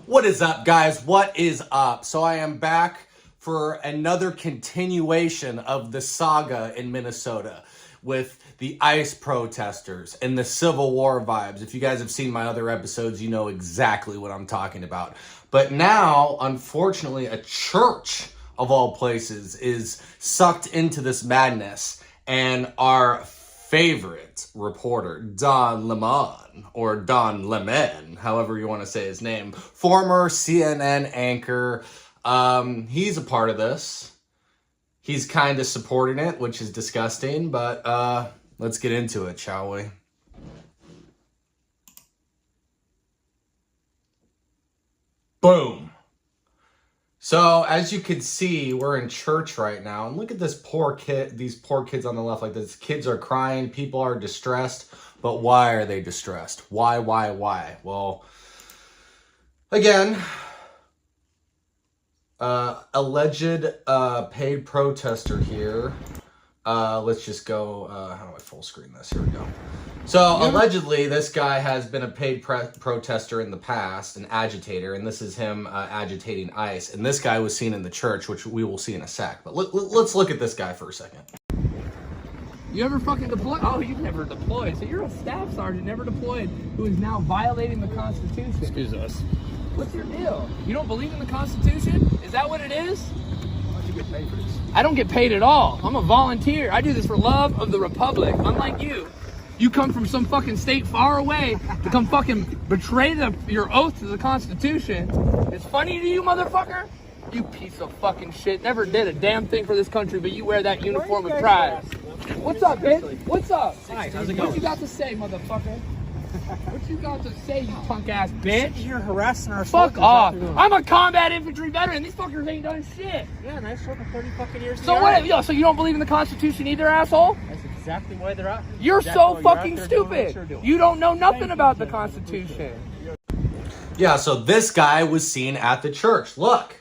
What is up, guys? What is up? So I am back for another continuation of the saga in Minnesota with the ICE protesters and the Civil War vibes. If you guys have seen my other episodes, you know exactly what I'm talking about. But now, unfortunately, a church of all places is sucked into this madness, and our favorite reporter, Don Lemon, or Don Lemon, however you want to say his name, former CNN anchor, he's a part of this. He's kind of supporting it, which is disgusting, but let's get into it, shall we? Boom. So, as you can see, we're in church right now, and look at this poor kid, these poor kids on the left, like this. Kids are crying, people are distressed, but why are they distressed? Why? Well, again, alleged paid protester here. Let's just go, how do I full screen this? Here we go. So, allegedly, this guy has been a paid protester in the past, an agitator, and this is him agitating ICE. And this guy was seen in the church, which we will see in a sec. But let's look at this guy for a second. You ever fucking deployed? Oh, you've never deployed. So you're a staff sergeant, never deployed, who is now violating the Constitution. Excuse us. What's your deal? You don't believe in the Constitution? Is that what it is? How much you get paid for this? I don't get paid at all. I'm a volunteer. I do this for love of the Republic, unlike you. You come from some fucking state far away to come fucking betray your oath to the Constitution. It's funny to you, motherfucker? You piece of fucking shit. Never did a damn thing for this country, but you wear that uniform with pride. What's up, bitch? What's up? Hi, how's it going? What you got to say, motherfucker? What you got to say, you punk ass bitch? You're harassing our Fuck off. I'm a combat infantry veteran. These fuckers ain't done shit. Yeah, and I served for 30 fucking years. So what? Yo, so you don't believe in the Constitution either, asshole? That's exactly why they're out. You're so fucking stupid. You don't know nothing about the Constitution. Yeah, so this guy was seen at the church. Look.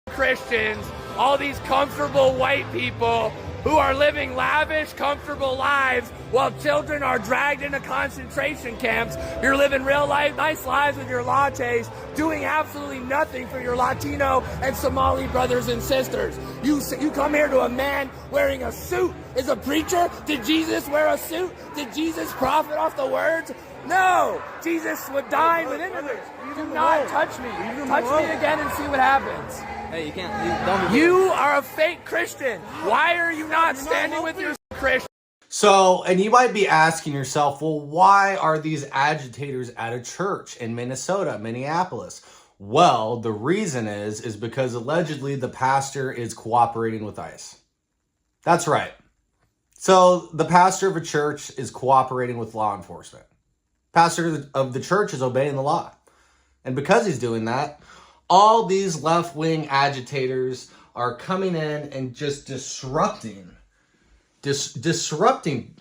Christians, all these comfortable white people who are living lavish, comfortable lives while children are dragged into concentration camps. You're living real life, nice lives with your lattes, doing absolutely nothing for your Latino and Somali brothers and sisters. You come here to a man wearing a suit. Is a preacher? Did Jesus wear a suit? Did Jesus profit off the words? No! Jesus would dine with immigrants. Do not touch me. Touch me again and see what happens. Hey, you can't. You are a fake Christian. Why are you not standing with your Christian? So, and you might be asking yourself, well, why are these agitators at a church in Minnesota, Minneapolis? Well, the reason is because allegedly the pastor is cooperating with ICE. That's right. So, the pastor of a church is cooperating with law enforcement. Pastor of the church is obeying the law. And because he's doing that, all these left-wing agitators are coming in and just disrupting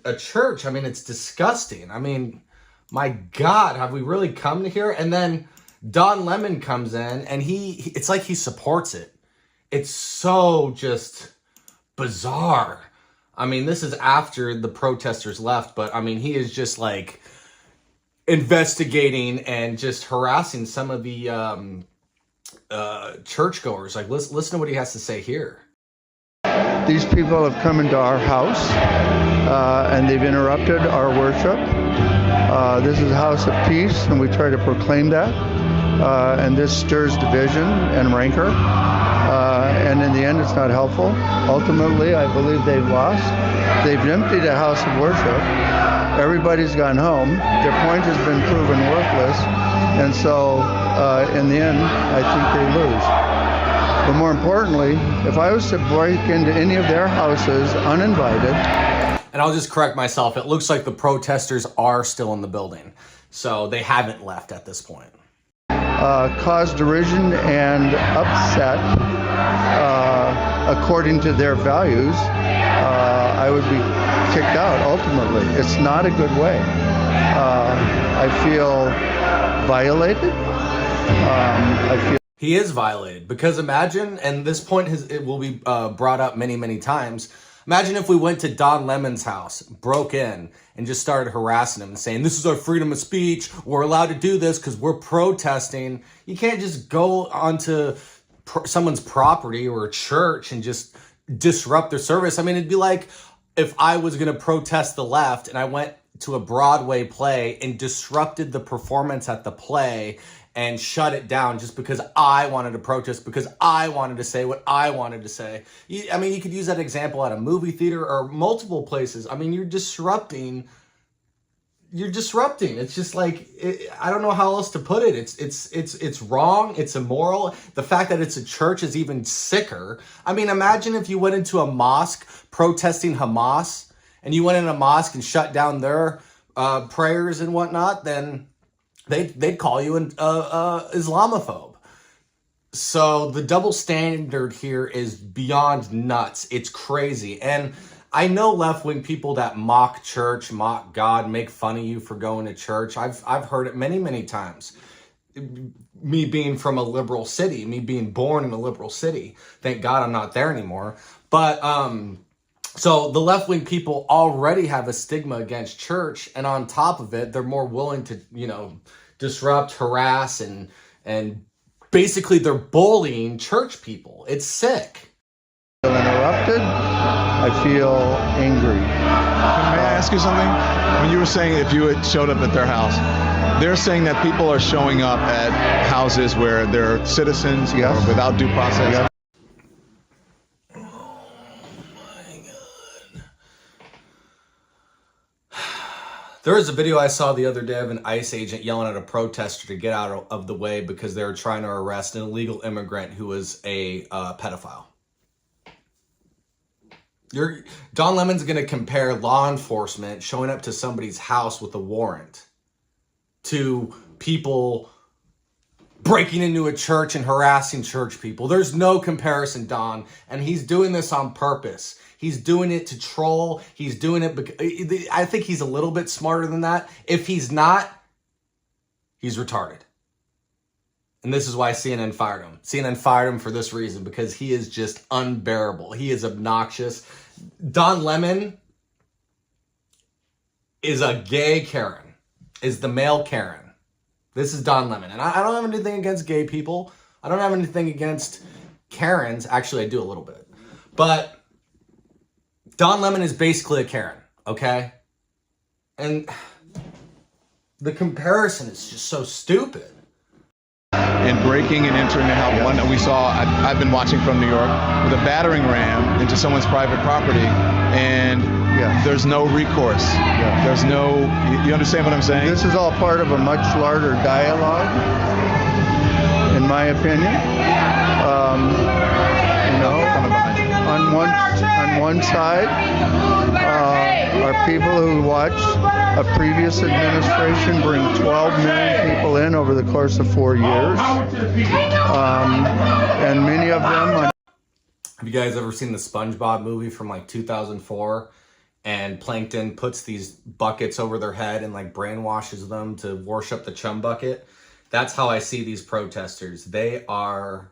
a church. I mean, it's disgusting. I mean, my God, have we really come to here? And then Don Lemon comes in and it's like he supports it. It's so just bizarre. I mean, this is after the protesters left, but I mean, he is just like investigating and just harassing some of the churchgoers. Like, listen to what he has to say here. These people have come into our house and they've interrupted our worship. This is a house of peace, and we try to proclaim that. And this stirs division and rancor. And in the end, it's not helpful. Ultimately, I believe they've lost. They've emptied a house of worship. Everybody's gone home. Their point has been proven worthless. And so, in the end, I think they lose. But more importantly, if I was to break into any of their houses uninvited... And I'll just correct myself. It looks like the protesters are still in the building. So they haven't left at this point. Cause derision and upset according to their values, I would be kicked out ultimately. It's not a good way. I feel violated. He is violated because imagine, and this point it will be brought up many, many times. Imagine if we went to Don Lemon's house, broke in, and just started harassing him and saying, this is our freedom of speech. We're allowed to do this because we're protesting. You can't just go onto someone's property or a church and just disrupt their service. I mean, it'd be like if I was going to protest the left and I went to a Broadway play and disrupted the performance at the play and shut it down just because I wanted to protest, because I wanted to say what I wanted to say. I mean, you could use that example at a movie theater or multiple places. I mean, you're disrupting. It's just like, I don't know how else to put it. It's wrong. It's immoral. The fact that it's a church is even sicker. I mean, imagine if you went into a mosque protesting Hamas and you went in a mosque and shut down their prayers and whatnot, then they'd call you an Islamophobe. So the double standard here is beyond nuts. It's crazy. And I know left-wing people that mock church, mock God, make fun of you for going to church. I've heard it many, many times. Me being from a liberal city, me being born in a liberal city. Thank God I'm not there anymore. But so the left-wing people already have a stigma against church, and on top of it, they're more willing to, disrupt, harass, and basically they're bullying church people. It's sick. I feel interrupted. I feel angry. May I ask you something? When you were saying if you had showed up at their house, they're saying that people are showing up at houses where they're citizens or without due process. Yes. There was a video I saw the other day of an ICE agent yelling at a protester to get out of the way because they were trying to arrest an illegal immigrant who was a pedophile. Don Lemon's going to compare law enforcement showing up to somebody's house with a warrant to people breaking into a church and harassing church people. There's no comparison, Don, and he's doing this on purpose. He's doing it to troll. He's doing it because I think he's a little bit smarter than that. If he's not, he's retarded. And this is why CNN fired him. CNN fired him for this reason, because he is just unbearable. He is obnoxious. Don Lemon is a gay Karen, is the male Karen. This is Don Lemon. And I don't have anything against gay people. I don't have anything against Karens. Actually, I do a little bit. But Don Lemon is basically a Karen, okay? And the comparison is just so stupid. In breaking and entering the house, one that we saw, I've been watching from New York, with a battering ram into someone's private property, and there's no recourse. There's no, you understand what I'm saying? This is all part of a much larger dialogue, in my opinion. On one side are people who watched a previous administration bring 12 million people in over the course of 4 years, and many of them. Have you guys ever seen the SpongeBob movie from like 2004? And Plankton puts these buckets over their head and like brainwashes them to worship the chum bucket. That's how I see these protesters. They are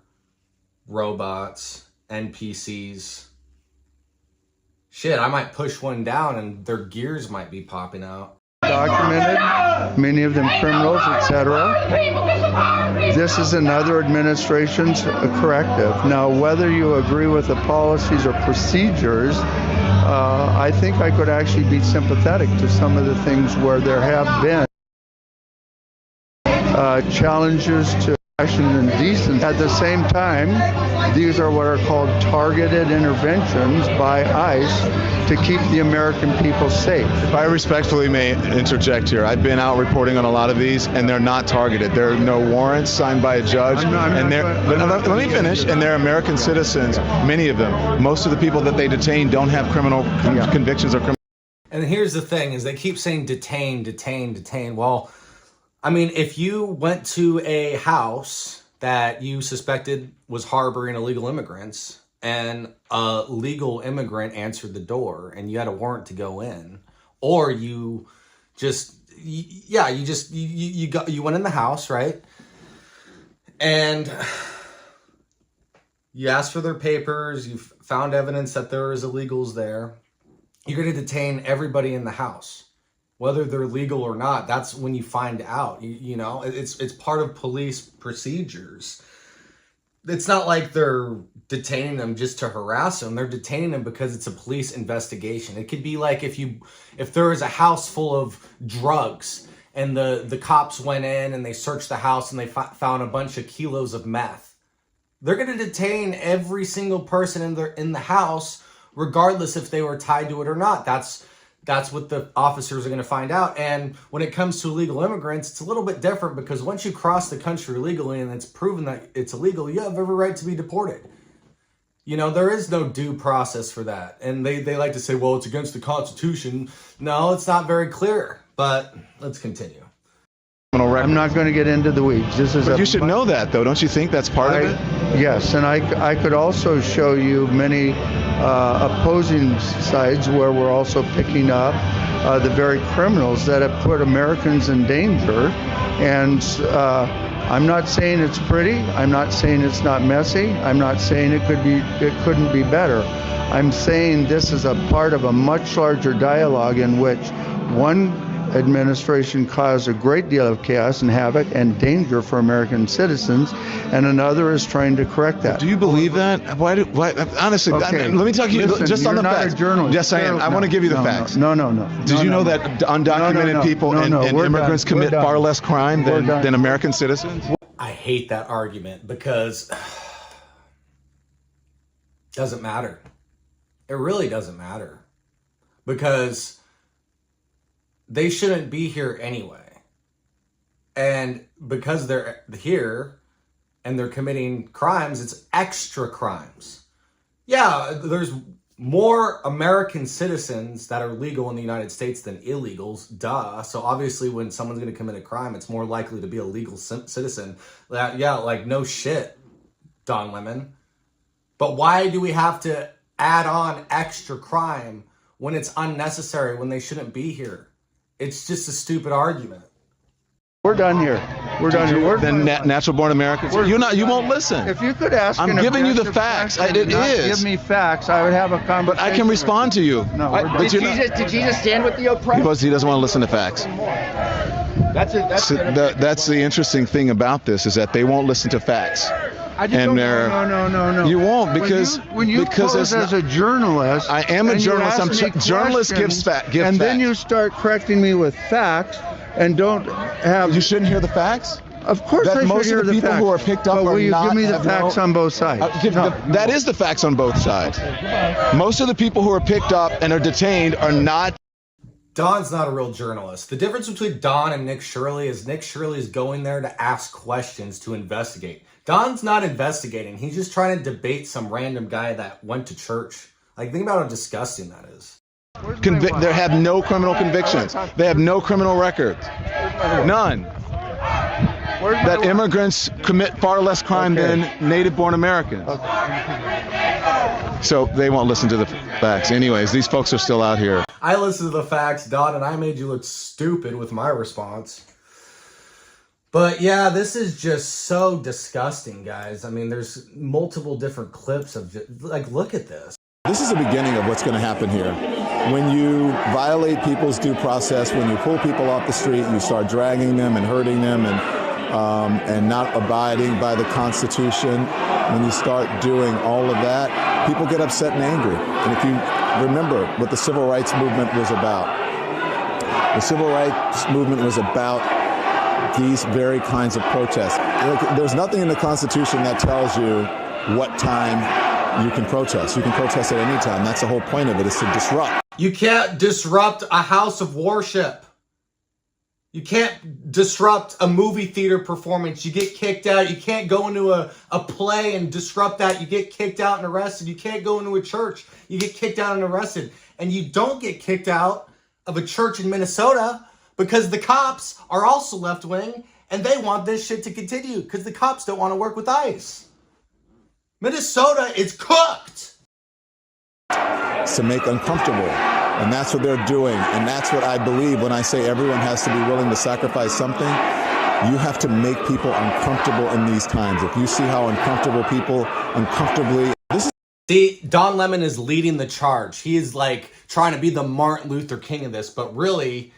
robots, NPCs. Shit, I might push one down and their gears might be popping out. Documented, many of them criminals, etc. This is another administration's corrective. Now, whether you agree with the policies or procedures, I think I could actually be sympathetic to some of the things where there have been challenges to action and decency. At the same time, these are what are called targeted interventions by ICE to keep the American people safe. If I respectfully may interject here, I've been out reporting on a lot of these, and they're not targeted. There are no warrants signed by a judge. Let me finish. And they're American citizens, many of them. Most of the people that they detain don't have criminal convictions or criminal. And here's the thing, is they keep saying detain, detain, detain. Well, I mean, if you went to a house that you suspected was harboring illegal immigrants and a legal immigrant answered the door and you had a warrant to go in, or you just, you went in the house, right? And You ask for their papers, you've found evidence that there is illegals there. You're going to detain everybody in the house, whether they're legal or not. That's when you find out. You know, it's part of police procedures. It's not like they're detaining them just to harass them. They're detaining them because it's a police investigation. It could be like if there was a house full of drugs and the cops went in and they searched the house and they found a bunch of kilos of meth. They're going to detain every single person in the house, regardless if they were tied to it or not. That's what the officers are going to find out. And when it comes to illegal immigrants, it's a little bit different because once you cross the country legally and it's proven that it's illegal, you have every right to be deported. You know, there is no due process for that. And they like to say, well, it's against the Constitution. No, it's not very clear. But let's continue. I'm not going to get into the weeds. But you should know that, though. Don't you think that's part of it? Yes, and I could also show you many opposing sides where we're also picking up the very criminals that have put Americans in danger. And I'm not saying it's pretty. I'm not saying it's not messy. I'm not saying it couldn't be better. I'm saying this is a part of a much larger dialogue in which one administration caused a great deal of chaos and havoc and danger for American citizens, and another is trying to correct that. Do you believe that? Why honestly, okay. let me talk to you just on the facts. Yes, I am. I want to give you the facts. No. Did you know that undocumented people and immigrants commit far less crime than American citizens? I hate that argument because it doesn't matter. It really doesn't matter because they shouldn't be here anyway. And because they're here and they're committing crimes, it's extra crimes. Yeah, there's more American citizens that are legal in the United States than illegals, duh. So obviously when someone's going to commit a crime, it's more likely to be a legal citizen. Yeah, like no shit, Don Lemon. But why do we have to add on extra crime when it's unnecessary, when they shouldn't be here? It's just a stupid argument. We're done here. We're done here. Then natural-born Americans. You won't listen. If you could ask, I'm giving you the facts. It is. Give me facts. I would have a conversation. But I can respond to you. No. Did Jesus stand with the oppressed? Because he doesn't want to listen to facts. That's the interesting thing about this is that they won't listen to facts. No. You won't because when you pose as a journalist. I am a journalist. Journalist gives facts. And then you start correcting me with facts and don't have. You shouldn't hear the facts. Of course, I should hear the facts. Most of the people who are picked up but will are you not. Give me the facts on both sides. That is the facts on both sides. Most of the people who are picked up and are detained are not. Don's not a real journalist. The difference between Don and Nick Shirley is going there to ask questions, to investigate. Don's not investigating. He's just trying to debate some random guy that went to church. Like, think about how disgusting that is. They have no criminal convictions. They have no criminal records. None. That immigrants commit far less crime than native-born Americans. So they won't listen to the facts. Anyways, these folks are still out here. I listened to the facts, Don, and I made you look stupid with my response. But yeah, this is just so disgusting, guys. I mean, there's multiple different clips of like, look at this. This is the beginning of what's going to happen here. When you violate people's due process, when you pull people off the street, you start dragging them and hurting them and not abiding by the Constitution. When you start doing all of that, people get upset and angry. And if you remember what the Civil Rights Movement was about, the Civil Rights Movement was about these very kinds of protests. There's nothing in the Constitution that tells you what time you can protest. You can protest at any time. That's the whole point of it, is to disrupt. You can't disrupt a house of worship. You can't disrupt a movie theater performance. You get kicked out. You can't go into a play and disrupt that. You get kicked out and arrested. You can't go into a church. You get kicked out and arrested. And you don't get kicked out of a church in Minnesota because the cops are also left-wing and they want this shit to continue because the cops don't want to work with ICE. Minnesota is cooked. To make uncomfortable. And that's what they're doing. And that's what I believe when I say everyone has to be willing to sacrifice something. You have to make people uncomfortable in these times. If you see how uncomfortable people uncomfortably... See, Don Lemon is leading the charge. He is like trying to be the Martin Luther King of this, but really,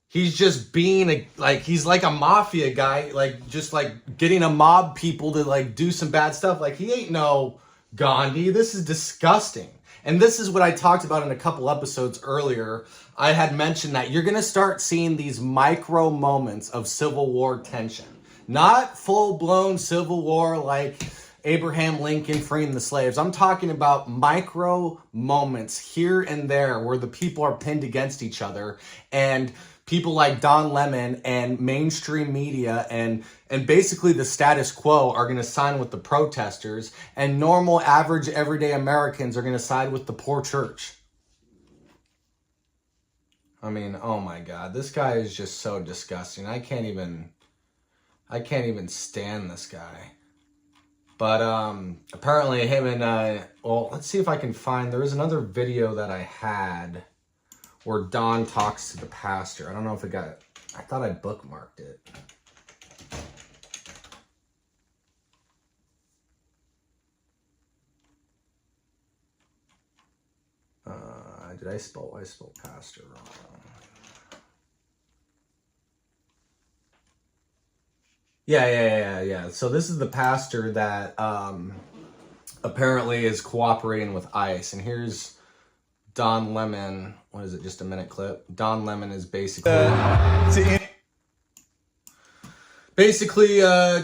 he's just being he's like a mafia guy, like just like getting a mob people to like do some bad stuff. Like he ain't no Gandhi. This is disgusting. And this is what I talked about in a couple episodes earlier. I had mentioned that you're going to start seeing these micro moments of Civil War tension. Not full-blown Civil War like Abraham Lincoln freeing the slaves. I'm talking about micro moments here and there where the people are pinned against each other, and people like Don Lemon and mainstream media and basically the status quo are going to side with the protesters, and normal, average, everyday Americans are going to side with the poor church. I mean, oh my God, this guy is just so disgusting. I can't even stand this guy. But apparently him and, well, let's see if I can find, there was another video that I had where Don talks to the pastor. I don't know if it got, I thought I bookmarked it. I spelled pastor wrong. Yeah. So this is the pastor that apparently is cooperating with ICE. And here's Don Lemon. What is it? Just a minute clip. Don Lemon is basically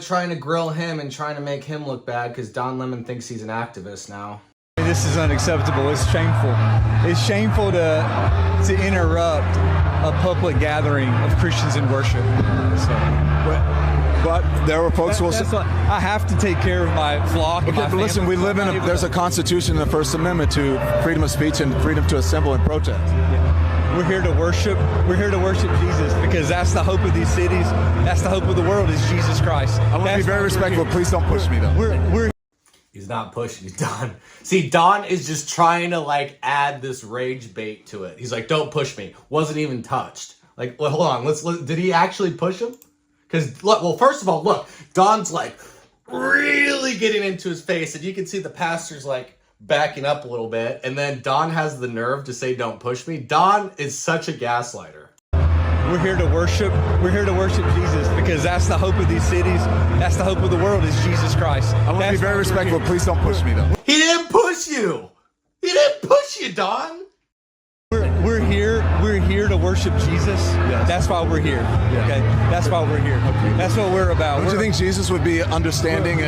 trying to grill him and trying to make him look bad because Don Lemon thinks he's an activist now. This is unacceptable. It's shameful. It's shameful to interrupt a public gathering of Christians in worship. But there were folks who will say, I have to take care of my flock. okay, but listen, we live in there's a constitution in the First Amendment to freedom of speech and freedom to assemble and protest. Yeah. We're here to worship. We're here to worship Jesus because that's the hope of these cities. That's the hope of the world is Jesus Christ. I want to be very respectful. Please don't push me though. He's not pushing you, Don. See, Don is just trying to like add this rage bait to it. He's like, don't push me. Wasn't even touched. Like, well, hold on. Let's did he actually push him? Because, well, first of all, look, Don's like really getting into his face, and you can see the pastor's like backing up a little bit, and then Don has the nerve to say, don't push me. Don is such a gaslighter. We're here to worship. We're here to worship Jesus because that's the hope of these cities. That's the hope of the world is Jesus Christ. I want to be very respectful. Please don't push me though. He didn't push you. He didn't push you, Don. We're here to worship Jesus. Yes. That's why we're here. Yeah. Okay, that's why we're here. Okay. That's what we're about. Don't you think Jesus would be understanding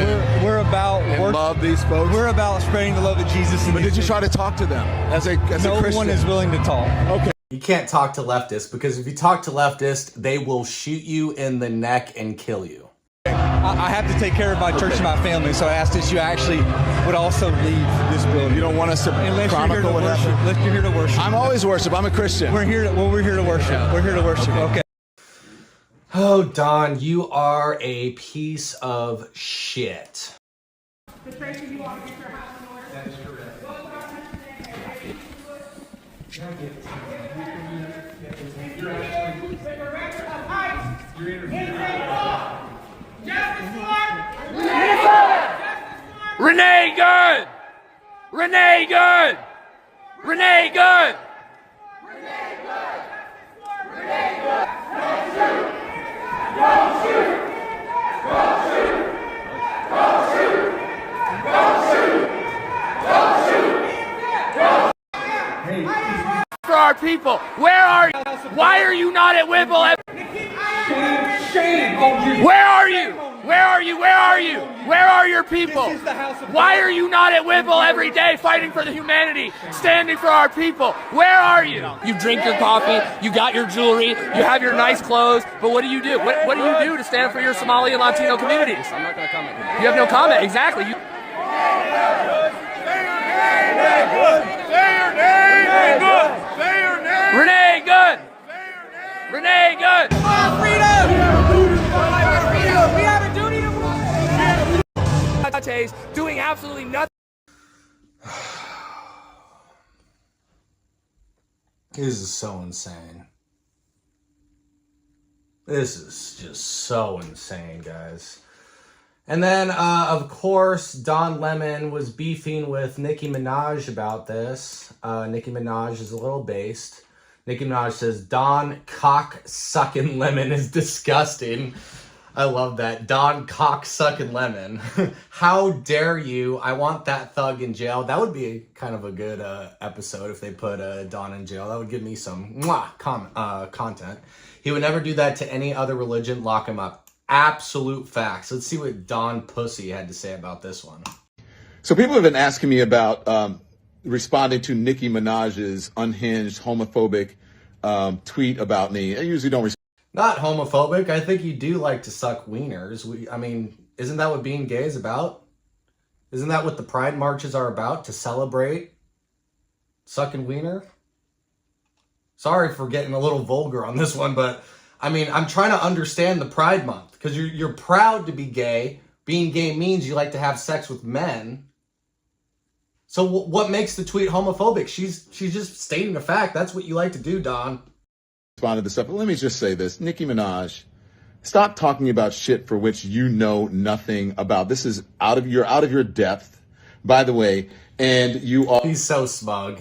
we're about and love these folks? We're about spreading the love of Jesus. But did you try to talk to them as a Christian? No one is willing to talk. Okay. You can't talk to leftists because if you talk to leftists, they will shoot you in the neck and kill you. I have to take care of my church and my family, so I asked that you actually would also leave this building. You don't want us to chronicle what happened? Unless you're here to worship. I'm always worship. I'm a Christian. We're here to worship. Yeah. We're here to worship. Okay. Oh, Don, you are a piece of shit. The Tracy, you want to get your house in order? That is correct. Renee Good! Renee Good! Renee Good! Renee Good! Renee Good! Don't shoot! Don't shoot! Don't shoot! Don't shoot! Don't shoot! Don't shoot! For our people, where are you? Why are you not at Whipple? Where are you? Where are you? Where are you? Where are your people? Why are you not at Whipple every day fighting for the humanity, standing for our people? Where are you? You drink your coffee, you got your jewelry, you have your nice clothes, but what do you do? What do you do to stand for your Somali and Latino communities? I'm not going to comment. You have no comment. Exactly. You. Renee Good! Renee Good! We have a duty to doing absolutely nothing. This is so insane. This is just so insane, guys. And then, of course, Don Lemon was beefing with Nicki Minaj about this. Nicki Minaj is a little based. Nicki Minaj says, Don cock-sucking Lemon is disgusting. I love that. Don cock-sucking Lemon. How dare you? I want that thug in jail. That would be kind of a good episode if they put Don in jail. That would give me some content. He would never do that to any other religion. Lock him up. Absolute facts. Let's see what Don Pussy had to say about this one. So people have been asking me about responding to Nicki Minaj's unhinged, homophobic tweet about me. I usually don't respond. Not homophobic. I think you do like to suck wieners. I mean, isn't that what being gay is about? Isn't that what the pride marches are about? To celebrate sucking wiener? Sorry for getting a little vulgar on this one, but I mean, I'm trying to understand the Pride Month because you're proud to be gay. Being gay means you like to have sex with men. So what makes the tweet homophobic? She's just stating a fact. That's what you like to do, Don. Responded to stuff. But let me just say this. Nicki Minaj, stop talking about shit for which you know nothing about. This is out of your depth, by the way, and you are... He's so smug.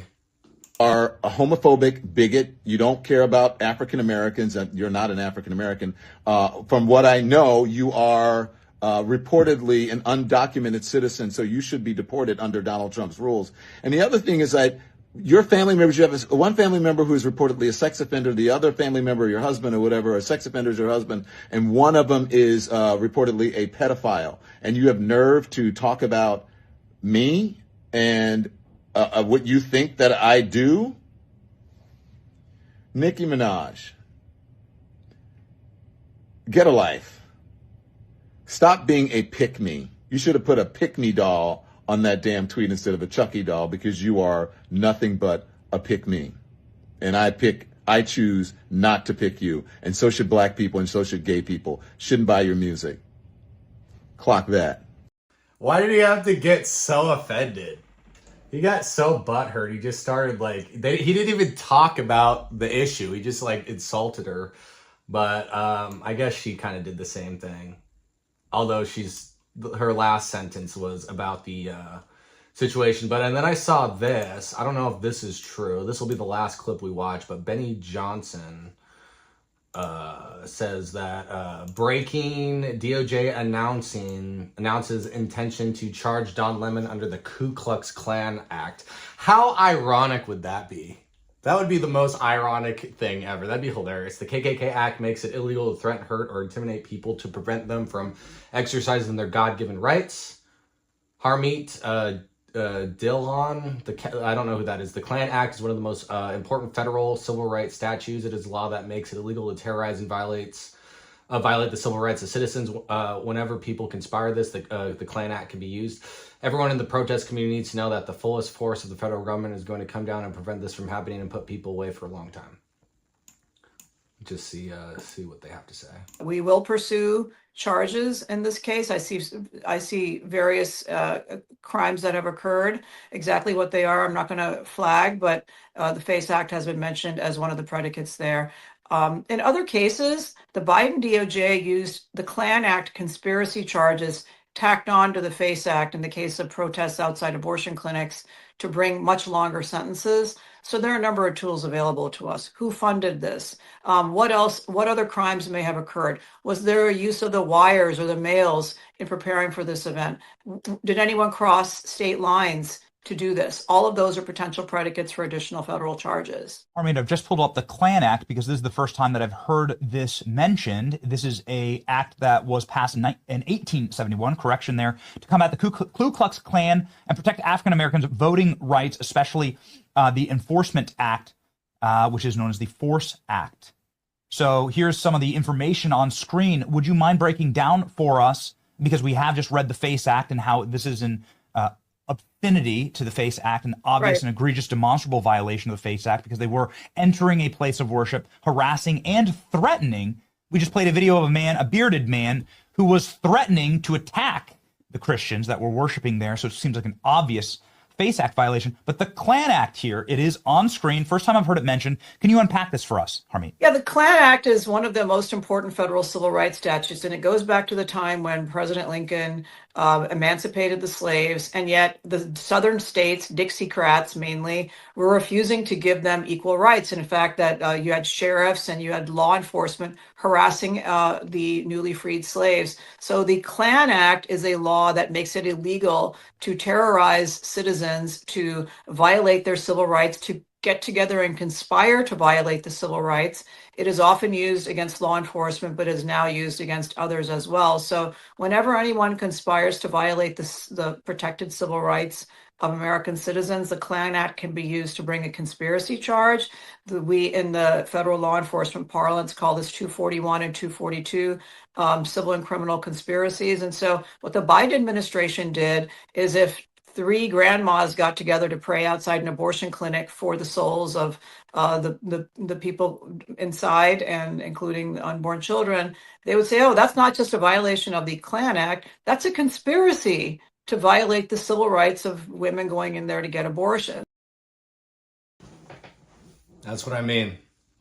Are a homophobic bigot. You don't care about African Americans, and you're not an African American. From what I know, you are reportedly an undocumented citizen, so you should be deported under Donald Trump's rules. And the other thing is that your family members, you have one family member who is reportedly a sex offender, the other family member, your husband or whatever, a sex offender is your husband, and one of them is reportedly a pedophile. And you have nerve to talk about me and what you think that I do? Nicki Minaj, get a life. Stop being a pick-me. You should have put a pick-me doll on that damn tweet instead of a Chucky doll because you are nothing but a pick-me. And I choose not to pick you. And so should black people and so should gay people. Shouldn't buy your music. Clock that. Why did he have to get so offended? He got so butthurt. He just started he didn't even talk about the issue. He just insulted her. But I guess she kind of did the same thing. Although her last sentence was about the situation. And then I saw this. I don't know if this is true. This will be the last clip we watch. But Benny Johnson says that breaking DOJ announces intention to charge Don Lemon under the Ku Klux Klan Act. How ironic would that be? That would be the most ironic thing ever. That'd be hilarious. The KKK Act makes it illegal to threaten, hurt, or intimidate people to prevent them from exercising their God-given rights. Harmeet Dillon, I don't know who that is. The Klan Act is one of the most important federal civil rights statutes. It is a law that makes it illegal to terrorize and violate the civil rights of citizens. Whenever people conspire this, the Klan Act can be used. Everyone in the protest community needs to know that the fullest force of the federal government is going to come down and prevent this from happening and put people away for a long time. Just see what they have to say. We will pursue charges in this case. I see various crimes that have occurred. Exactly what they are, I'm not going to flag, but the FACE Act has been mentioned as one of the predicates there. In other cases, the Biden DOJ used the Klan Act conspiracy charges tacked on to the FACE Act in the case of protests outside abortion clinics to bring much longer sentences. So there are a number of tools available to us. Who funded this? What else? What other crimes may have occurred? Was there a use of the wires or the mails in preparing for this event? Did anyone cross state lines to do this? All of those are potential predicates for additional federal charges. Armin, I've just pulled up the Klan Act because this is the first time that I've heard this mentioned. This is an act that was passed in 1871, correction there, to combat the Ku Klux Klan and protect African Americans' voting rights, especially the Enforcement Act, which is known as the Force Act. So here's some of the information on screen. Would you mind breaking down for us, because we have just read the FACE Act and how this is an affinity to the FACE Act, an obvious and egregious demonstrable violation of the FACE Act because they were entering a place of worship, harassing and threatening. We just played a video of a bearded man, who was threatening to attack the Christians that were worshiping there. So it seems like an obvious FACE Act violation, but the Klan Act here, it is on screen. First time I've heard it mentioned. Can you unpack this for us, Harmeet? Yeah, the Klan Act is one of the most important federal civil rights statutes, and it goes back to the time when President Lincoln emancipated the slaves, and yet the southern states, Dixiecrats mainly, were refusing to give them equal rights. And in fact, that you had sheriffs and you had law enforcement harassing the newly freed slaves. So the Klan Act is a law that makes it illegal to terrorize citizens, to violate their civil rights, to get together and conspire to violate the civil rights. It is often used against law enforcement, but is now used against others as well. So whenever anyone conspires to violate the protected civil rights of American citizens, the Klan Act can be used to bring a conspiracy charge. We, in the federal law enforcement parlance, call this 241 and 242 civil and criminal conspiracies. And so what the Biden administration did is, if three grandmas got together to pray outside an abortion clinic for the souls of the people inside, and including the unborn children, they would say, oh, that's not just a violation of the Klan Act, that's a conspiracy to violate the civil rights of women going in there to get abortion. That's what I mean.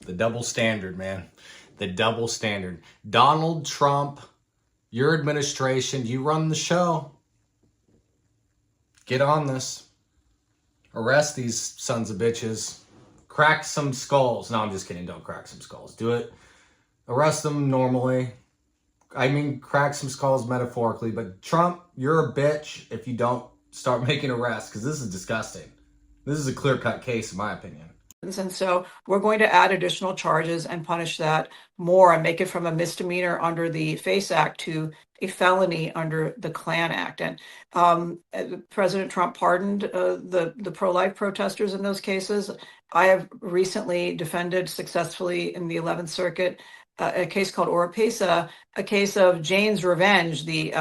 The double standard, man. The double standard. Donald Trump, your administration, you run the show. Get on this. Arrest these sons of bitches. Crack some skulls. No, I'm just kidding. Don't crack some skulls. Do it. Arrest them normally. I mean, crack some skulls metaphorically. But Trump, you're a bitch if you don't start making arrests, because this is disgusting. This is a clear-cut case, in my opinion. And so we're going to add additional charges and punish that more and make it from a misdemeanor under the FACE Act to a felony under the Klan Act. And President Trump pardoned the pro-life protesters in those cases. I have recently defended successfully in the 11th Circuit a case called Oropesa, a case of Jane's Revenge, the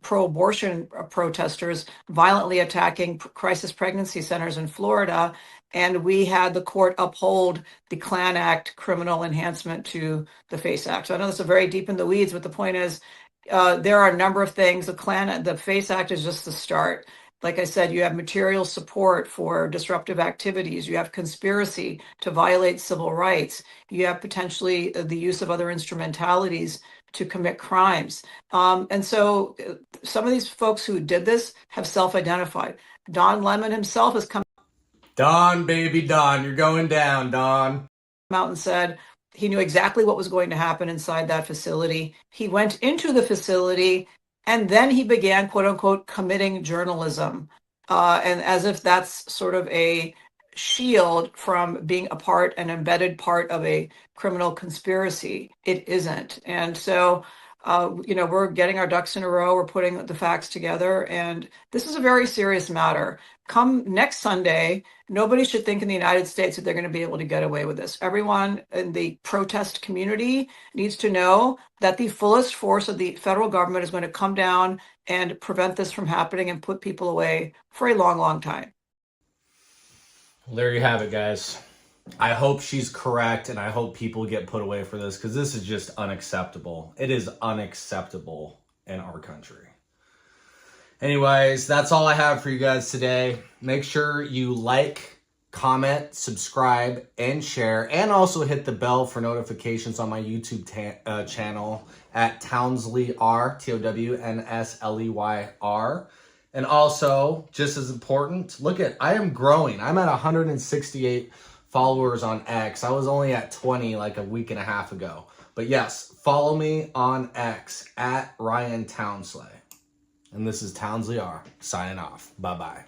pro-abortion protesters violently attacking crisis pregnancy centers in Florida. And we had the court uphold the Klan Act criminal enhancement to the FACE Act. So I know this is very deep in the weeds, but the point is, there are a number of things. The FACE Act is just the start. Like I said, you have material support for disruptive activities. You have conspiracy to violate civil rights. You have potentially the use of other instrumentalities to commit crimes. And so some of these folks who did this have self-identified. Don Lemon himself has come. Don, baby, Don, you're going down, Don. Out and said he knew exactly what was going to happen inside that facility. He went into the facility and then he began, quote unquote, committing journalism. And as if that's sort of a shield from being an embedded part of a criminal conspiracy. It isn't. And so, we're getting our ducks in a row. We're putting the facts together. And this is a very serious matter. Come next Sunday, nobody should think in the United States that they're going to be able to get away with this. Everyone in the protest community needs to know that the fullest force of the federal government is going to come down and prevent this from happening and put people away for a long, long time. Well, there you have it, guys. I hope she's correct, and I hope people get put away for this, because this is just unacceptable. It is unacceptable in our country. Anyways, that's all I have for you guys today. Make sure you like, comment, subscribe, and share, and also hit the bell for notifications on my YouTube channel at Townsley R, TOWNSLEYR. And also, just as important, I am growing. I'm at 168 followers on X. I was only at 20 like a week and a half ago. But yes, follow me on X at Ryan Townsley. And this is Townsley R, signing off. Bye-bye.